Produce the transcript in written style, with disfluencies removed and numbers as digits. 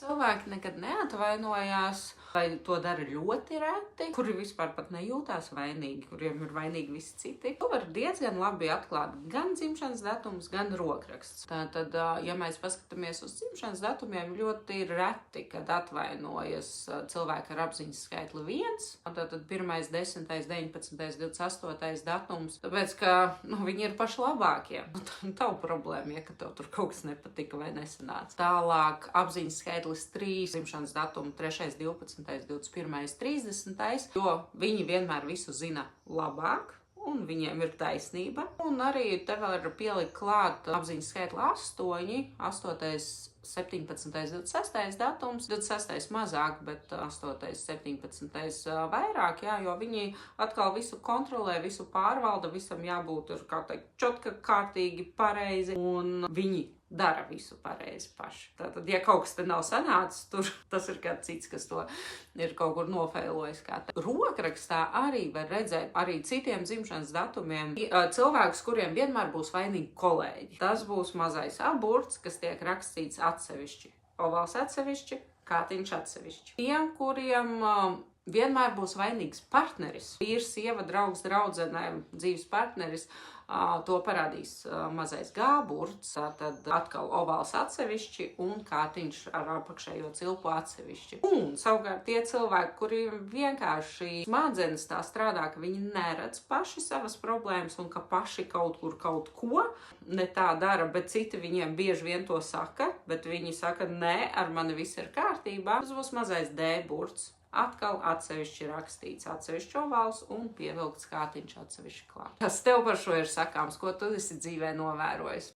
Cilvēki nekad neatvainojās, vai to dara ļoti reti, kuri vispār pat nejūtās vainīgi, kuriem ir vainīgi visi citi. To var diezgan labi atklāt gan dzimšanas datums, gan rokraksts. Tātad, ja mēs paskatāmies uz dzimšanas datumiem, ļoti reti, kad atvainojas cilvēki ar apziņas skaitli 1, tātad 1., 10., 19., 28. datums, tāpēc, ka viņi ir paši labākie. Tavu problēma, ja ka tev tur kaut kas nepatika vai nesanāca. Tālāk apziņas skaitlis 3, dzimšanas datuma 3., 12., 21., 30., jo viņi vienmēr visu zina labāk, un viņiem ir taisnība. Un arī te vēl ir pielikt klāt apziņas skaitli 8, 17., 26. datums, 26. mazāk, bet 8., 17. vairāk, jā, jo viņi atkal visu kontrolē, visu pārvalda, visam jābūt ir, kā teikt, čotka, kārtīgi, pareizi, un viņi dara visu pareizi paši. Tātad, ja kaut kas te nav sanācis, tur tas ir kāds cits, kas to ir kaut kur nofeilojis. Rokrakstā arī var redzēt arī citiem dzimšanas datumiem cilvēkus, kuriem vienmēr būs vainīgi kolēģi. Tas būs mazais aburts, kas tiek rakstīts atsevišķi, ovāls atsevišķi, kātiņš atsevišķi. Tiem, kuriem vienmēr būs vainīgs partneris, vīrs, sieva, draugs, draudzene, dzīves partneris, to parādīs mazais gāburts, tad atkal ovāls atsevišķi un kātiņš ar apakšējo cilpu atsevišķi. Un savukārt tie cilvēki, kuriem vienkārši smadzenes tā strādā, ka viņi neredz paši savas problēmas un ka paši kaut kur kaut ko ne tā dara, bet citi viņiem bieži vien to saka, bet viņi saka, nē, ar mani viss ir kārtībā. Tas būs mazais D burts. Atkal atsevišķi rakstīts, atsevišķi ovāls un pievilkts kātiņš atsevišķi klāt. Kas tev par šo ir sakāms, ko tu esi dzīvē novērojis?